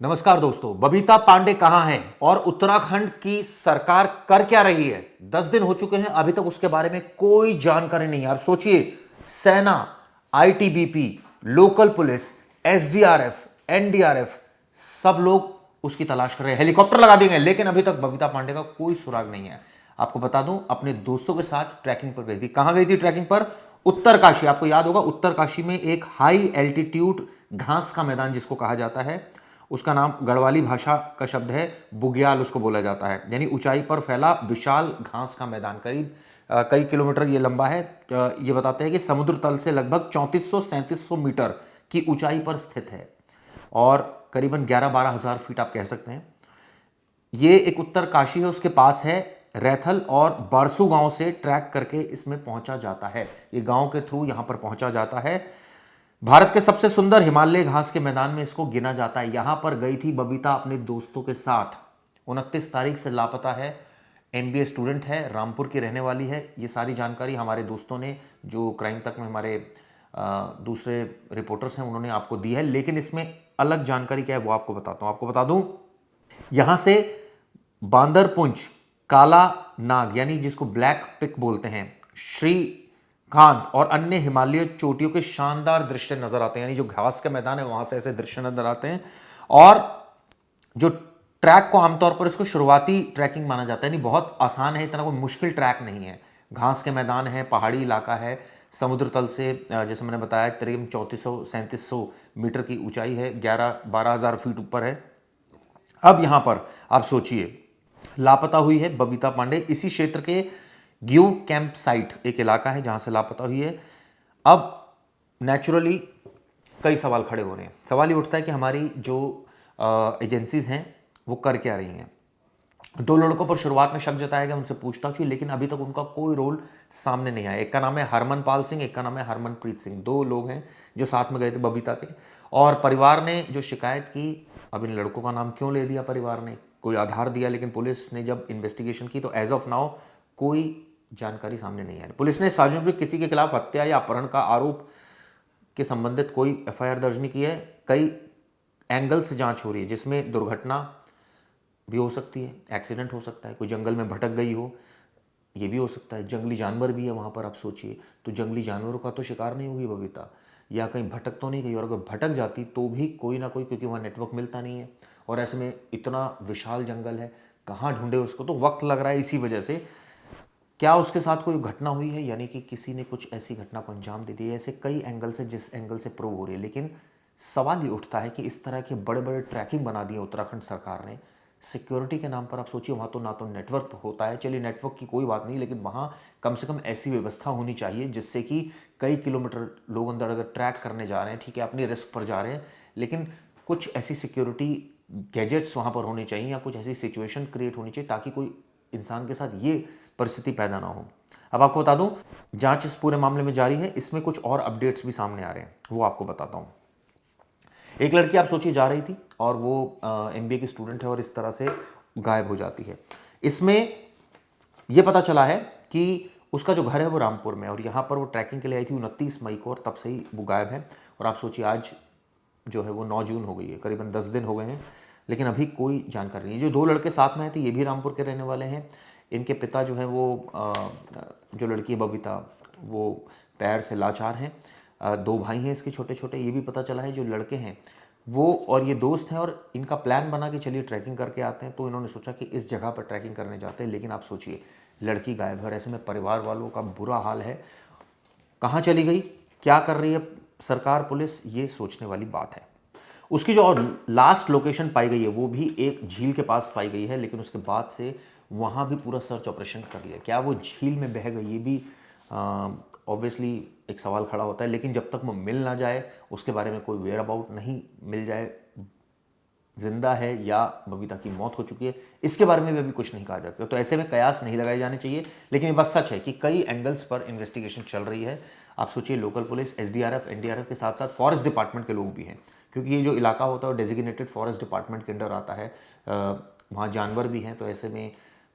नमस्कार दोस्तों, बबीता पांडे कहां है और उत्तराखंड की सरकार कर क्या रही है। 10 दिन हो चुके हैं, अभी तक उसके बारे में कोई जानकारी नहीं है। आप सोचिए, सेना, ITBP, local police, SDRF, NDRF, सब लोग उसकी तलाश कर रहे हैं, हेलीकॉप्टर लगा दिए गए, लेकिन अभी तक बबीता पांडे का कोई सुराग नहीं है। आपको बता दूं, अपने दोस्तों के साथ ट्रैकिंग पर गई थी। कहां गई थी ट्रैकिंग पर? उत्तरकाशी। आपको याद होगा, उत्तरकाशी में एक हाई एल्टीट्यूड घास का मैदान जिसको कहा जाता है, उसका नाम गढ़वाली भाषा का शब्द है बुग्याल, उसको बोला जाता है, यानी ऊंचाई पर फैला विशाल घास का मैदान। करीब कई किलोमीटर ये लंबा है। ये बताते हैं कि समुद्र तल से लगभग 3400-3700 मीटर की ऊंचाई पर स्थित है और करीबन 11-12 हज़ार फीट आप कह सकते हैं। ये एक उत्तरकाशी है, उसके पास है रैथल और बारसू गांव से ट्रैक करके इसमें पहुंचा जाता है। ये गांव के थ्रू यहां पर पहुंचा जाता है। भारत के सबसे सुंदर हिमालय घास के मैदान में इसको गिना जाता है। यहां पर गई थी बबीता अपने दोस्तों के साथ। 29 तारीख से लापता है। एमबीए स्टूडेंट है, रामपुर की रहने वाली है। ये सारी जानकारी हमारे दोस्तों ने, जो क्राइम तक में हमारे दूसरे रिपोर्टर्स हैं, उन्होंने आपको दी है। लेकिन इसमें अलग जानकारी क्या है वो आपको बताता हूं। आपको बता दूं, यहां से बांदरपुंज, काला नाग यानी जिसको ब्लैक पिक बोलते हैं, श्रीकांत और अन्य हिमालय चोटियों के शानदार दृश्य नजर आते हैं। यानी जो घास का मैदान है वहां से ऐसे दृश्य नजर आते हैं। और जो ट्रैक को आमतौर पर इसको शुरुआती ट्रैकिंग माना जाता है, यानी बहुत आसान है, इतना कोई मुश्किल ट्रैक नहीं है। घास के मैदान है, पहाड़ी इलाका है, समुद्र तल से जैसे मैंने बताया करीब 3400-3700 मीटर की ऊंचाई है, 11-12 हज़ार फीट ऊपर है। अब यहां पर आप सोचिए, लापता हुई है बबीता पांडे इसी क्षेत्र के ग्यू कैंप साइट, एक इलाका है जहां से लापता हुई है। अब नेचुरली कई सवाल खड़े हो रहे हैं। सवाल ये उठता है कि हमारी जो एजेंसीज हैं वो कर क्या रही हैं। 2 लड़कों पर शुरुआत में शक जताया गया, उनसे पूछताछ हुई, लेकिन अभी तक उनका कोई रोल सामने नहीं आया। एक का नाम है हरमनपाल सिंह, एक का नाम है हरमनप्रीत सिंह। 2 लोग हैं जो साथ में गए थे बबीता के। और परिवार ने जो शिकायत की, अब इन लड़कों का नाम क्यों ले दिया परिवार ने, कोई आधार दिया, लेकिन पुलिस ने जब इन्वेस्टिगेशन की तो एज ऑफ नाउ कोई जानकारी सामने नहीं आई। पुलिस ने सार्वजनिक में किसी के खिलाफ हत्या या अपहरण का आरोप के संबंधित कोई एफआईआर दर्ज नहीं की है। कई एंगल से जांच हो रही है, जिसमें दुर्घटना भी हो सकती है, एक्सीडेंट हो सकता है, कोई जंगल में भटक गई हो, ये भी हो सकता है, जंगली जानवर भी है वहाँ पर। आप सोचिए, तो जंगली जानवरों का तो शिकार नहीं होगी बबीता, या कहीं भटक तो नहीं गई, और अगर भटक जाती तो भी कोई ना कोई, क्योंकि वहाँ नेटवर्क मिलता नहीं है और ऐसे में इतना विशाल जंगल है, कहाँ ढूंढे उसको, तो वक्त लग रहा है। इसी वजह से क्या उसके साथ कोई घटना हुई है, यानी कि किसी ने कुछ ऐसी घटना को अंजाम दे दिया। ऐसे कई एंगल से, जिस एंगल से प्रूव हो रही है, लेकिन सवाल ये उठता है कि इस तरह के बड़े बड़े ट्रैकिंग बना दिए उत्तराखंड सरकार ने सिक्योरिटी के नाम पर। आप सोचिए, वहाँ तो ना तो नेटवर्क होता है, चलिए नेटवर्क की कोई बात नहीं, लेकिन वहाँ कम से कम ऐसी व्यवस्था होनी चाहिए जिससे कि कई किलोमीटर लोग अंदर अगर ट्रैक करने जा रहे हैं, ठीक है, अपनी रिस्क पर जा रहे हैं, लेकिन कुछ ऐसी सिक्योरिटी गैजेट्स वहाँ पर होने चाहिए, या कुछ ऐसी सिचुएशन क्रिएट होनी चाहिए ताकि कोई इंसान के साथ ये परिस्थिति पैदा ना हो। अब आपको बता दूं, जांच इस पूरे मामले में जारी है। इसमें कुछ और अपडेट्स भी सामने आ रहे हैं, वो आपको बताता हूं। एक लड़की आप सोचिए जा रही थी और वो एमबीए की स्टूडेंट है और इस तरह से गायब हो जाती है। इसमें यह पता चला है कि उसका जो घर है वो रामपुर में, और यहाँ पर वो ट्रैकिंग के लिए आई थी 29 मई को, और तब से ही वो गायब है। और आप सोचिए, आज जो है वो 9 जून हो गई है, करीबन 10 दिन हो गए हैं, लेकिन अभी कोई जानकारी नहीं। जो 2 लड़के साथ में आए थे ये भी रामपुर के रहने वाले हैं। इनके पिता जो हैं वो जो लड़की है बबीता, वो पैर से लाचार हैं। 2 भाई हैं इसके छोटे छोटे। ये भी पता चला है जो लड़के हैं वो और ये दोस्त हैं, और इनका प्लान बना कि चलिए ट्रैकिंग करके आते हैं। तो इन्होंने सोचा कि इस जगह पर ट्रैकिंग करने जाते हैं, लेकिन आप सोचिए लड़की गायब है, और ऐसे में परिवार वालों का बुरा हाल है। कहाँ चली गई, क्या कर रही है सरकार, पुलिस, ये सोचने वाली बात है। उसकी जो और लास्ट लोकेशन पाई गई है वो भी एक झील के पास पाई गई है, लेकिन उसके बाद से वहाँ भी पूरा सर्च ऑपरेशन कर लिया। क्या वो झील में बह गई, ये भी ऑब्वियसली एक सवाल खड़ा होता है। लेकिन जब तक वो मिल ना जाए, उसके बारे में कोई वेयर अबाउट नहीं मिल जाए, जिंदा है या बबीता की मौत हो चुकी है, इसके बारे में भी अभी कुछ नहीं कहा जाता। तो ऐसे में कयास नहीं लगाए जाने चाहिए। लेकिन ये बस सच है कि कई एंगल्स पर इन्वेस्टिगेशन चल रही है। आप सोचिए, लोकल पुलिस, एसडीआरएफ, एनडीआरएफ के साथ साथ फॉरेस्ट डिपार्टमेंट के लोग भी हैं, क्योंकि ये जो इलाका होता है वो डेजिग्नेटेड फॉरेस्ट डिपार्टमेंट के अंडर आता है। वहाँ जानवर भी हैं, तो ऐसे में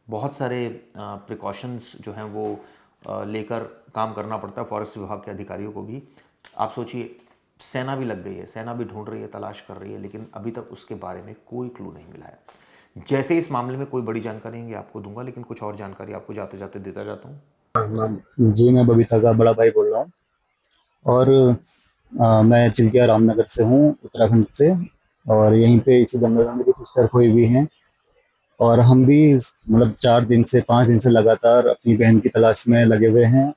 बहुत सारे प्रिकॉशंस जो हैं वो लेकर काम करना पड़ता है फॉरेस्ट विभाग के अधिकारियों को भी। आप सोचिए, सेना भी लग गई है, सेना भी ढूंढ रही है, तलाश कर रही है, लेकिन अभी तक उसके बारे में कोई क्लू नहीं मिला है। जैसे इस मामले में कोई बड़ी जानकारी आएंगी आपको दूंगा, लेकिन कुछ और जानकारी आपको जाते जाते देता जाता हूँ। जी, मैं बबीता का बड़ा भाई बोल रहा हूँ और मैं चिल्किया रामनगर से हूँ, उत्तराखंड से। और यहीं पे इसी जंगल में मेरी सिस्टर खोई हुई हैं और हम भी मतलब 4 दिन से 5 दिन से लगातार अपनी बहन की तलाश में लगे हुए हैं।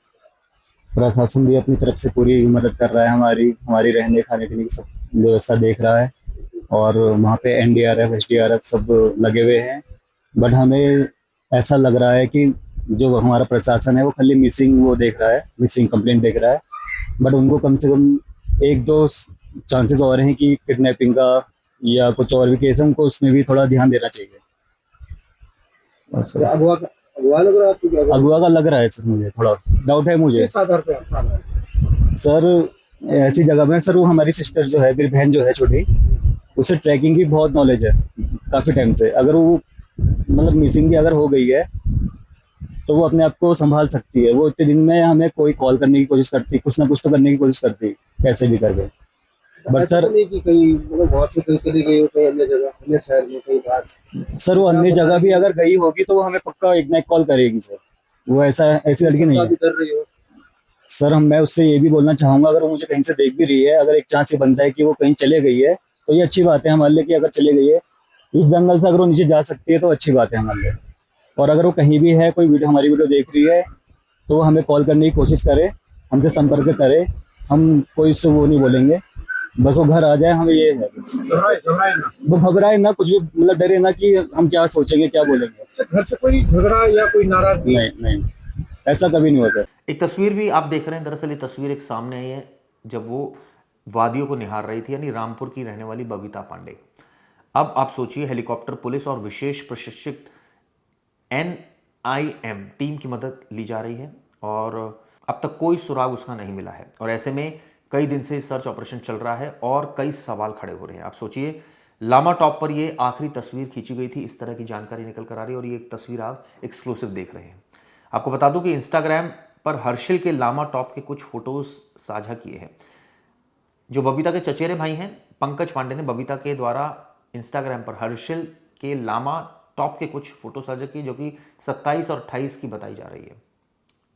प्रशासन भी अपनी तरफ से पूरी मदद कर रहा है, हमारी हमारी रहने खाने पीने की सब व्यवस्था देख रहा है और वहाँ पे एनडीआरएफ एसडीआरएफ सब लगे हुए हैं। बट हमें ऐसा लग रहा है कि जो हमारा प्रशासन है वो खाली मिसिंग वो देख रहा है, मिसिंग कंप्लेंट देख रहा है। बट उनको कम से कम एक दो चांसेस और हैं कि किडनैपिंग का या कुछ और भी केस है, उनको उसमें भी थोड़ा ध्यान देना चाहिए। बस सर। अगवा लग रहा है आपको? क्या अगवा का लग रहा है सर, मुझे थोड़ा डाउट है मुझे। किस आधार पे सर? ऐसी जगह में सर, वो हमारी सिस्टर जो है, मेरी बहन जो है छोटी, उसे ट्रैकिंग की बहुत नॉलेज है काफ़ी टाइम से। अगर वो मतलब मिसिंग भी अगर हो गई है तो वो अपने आप को संभाल सकती है। वो इतने दिन में हमें कोई कॉल करने की कोशिश करती, कुछ ना कुछ तो करने की कोशिश करती, कैसे भी करके। बट सर नहीं कि कहीं मतलब बहुत से कहीं चली गई हो, कहीं अन्य जगह अन्य शहर में कहीं बाहर। सर वो अन्य जगह भी अगर गई होगी तो वो हमें पक्का एक ना एक कॉल करेगी सर। वो ऐसा ऐसी लड़की नहीं है। कर रही हो सर। हम मैं उससे ये भी बोलना चाहूंगा, अगर वो मुझे कहीं से देख भी रही है, अगर एक चांस ये बनता है कि वो कहीं चले गई है तो ये अच्छी बात है हमारे लिए कि अगर चले गई है इस जंगल से, अगर वो नीचे जा सकती है तो अच्छी बात है हमारे लिए। और अगर वो कहीं भी है, कोई वीडियो हमारी वीडियो देख रही है, तो वो हमें कॉल करने की कोशिश करे, हमसे संपर्क करे। हम कोई उससे वो नहीं बोलेंगे, बस वो घर आ जाए, हमें ये है। वो घबराए ना, कुछ भी मतलब डरे ना कि हम क्या सोचेंगे क्या बोलेंगे। घर से कोई झगड़ा या कोई नाराजगी? नहीं नहीं, ऐसा कभी नहीं होता। एक तस्वीर भी आप देख रहे हैं, दरअसल ये तस्वीर एक सामने आई है जब वो वादियों को निहार रही थी, यानी रामपुर की रहने वाली बबीता पांडे। अब आप सोचिए, हेलीकॉप्टर पुलिस और विशेष प्रशिक्षित एनआईएम टीम की मदद ली जा रही है और अब तक कोई सुराग उसका नहीं मिला है। और ऐसे में कई दिन से सर्च ऑपरेशन चल रहा है और कई सवाल खड़े हो रहे हैं। आप सोचिए, लामा टॉप पर ये आखिरी तस्वीर खींची गई थी, इस तरह की जानकारी निकल कर आ रही है और ये एक तस्वीर आप एक्सक्लूसिव देख रहे हैं। आपको बता दूं कि इंस्टाग्राम पर हर्षिल के लामा टॉप के कुछ फोटोज साझा किए हैं। जो बबीता के चचेरे भाई हैं पंकज पांडे ने बबीता के द्वारा इंस्टाग्राम पर हर्षिल के लामा टॉप के कुछ फोटो साझा किए, जो कि 27 और 28 की बताई जा रही है।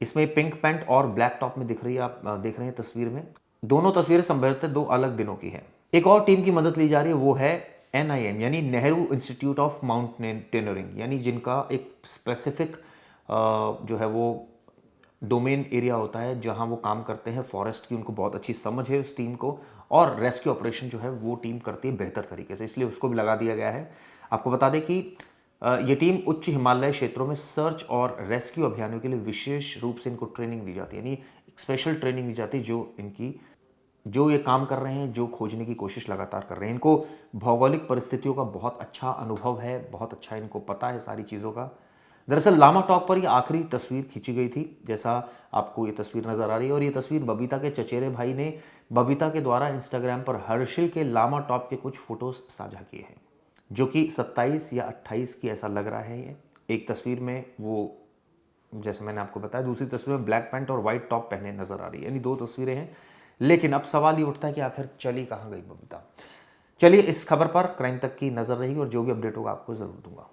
इसमें पिंक पैंट और ब्लैक टॉप में दिख रही है, आप देख रहे हैं तस्वीर में। दोनों तस्वीरें संभवतः 2 अलग दिनों की है। एक और टीम की मदद ली जा रही है, वो है एनआईएम यानी नेहरू इंस्टीट्यूट ऑफ माउंटेनियरिंग, यानी जिनका एक स्पेसिफिक जो है वो डोमेन एरिया होता है जहां वो काम करते हैं फॉरेस्ट की। उनको बहुत अच्छी समझ है उस टीम को, और रेस्क्यू ऑपरेशन जो है वो टीम करती है बेहतर तरीके से, इसलिए उसको भी लगा दिया गया है। आपको बता दें कि ये टीम उच्च हिमालय क्षेत्रों में सर्च और रेस्क्यू अभियानों के लिए विशेष रूप से इनको ट्रेनिंग दी जाती है, यानी स्पेशल ट्रेनिंग दी जाती है। जो ये काम कर रहे हैं, जो खोजने की कोशिश लगातार कर रहे हैं, इनको भौगोलिक परिस्थितियों का बहुत अच्छा अनुभव है, बहुत अच्छा इनको पता है सारी चीज़ों का। दरअसल लामा टॉप पर ये आखिरी तस्वीर खींची गई थी, जैसा आपको ये तस्वीर नजर आ रही है। और ये तस्वीर बबीता के चचेरे भाई ने बबीता के द्वारा इंस्टाग्राम पर हर्षिल के लामा टॉप के कुछ फोटोज साझा किए हैं, जो कि 27 या 28 की ऐसा लग रहा है। ये एक तस्वीर में वो, जैसे मैंने आपको बताया, दूसरी तस्वीर में ब्लैक पैंट और वाइट टॉप पहने नजर आ रही है, यानी 2 तस्वीरें हैं। लेकिन अब सवाल ये उठता है कि आखिर चली कहाँ गई बबीता। चलिए, इस खबर पर क्राइम तक की नजर रहेगी और जो भी अपडेट होगा आपको जरूर दूंगा।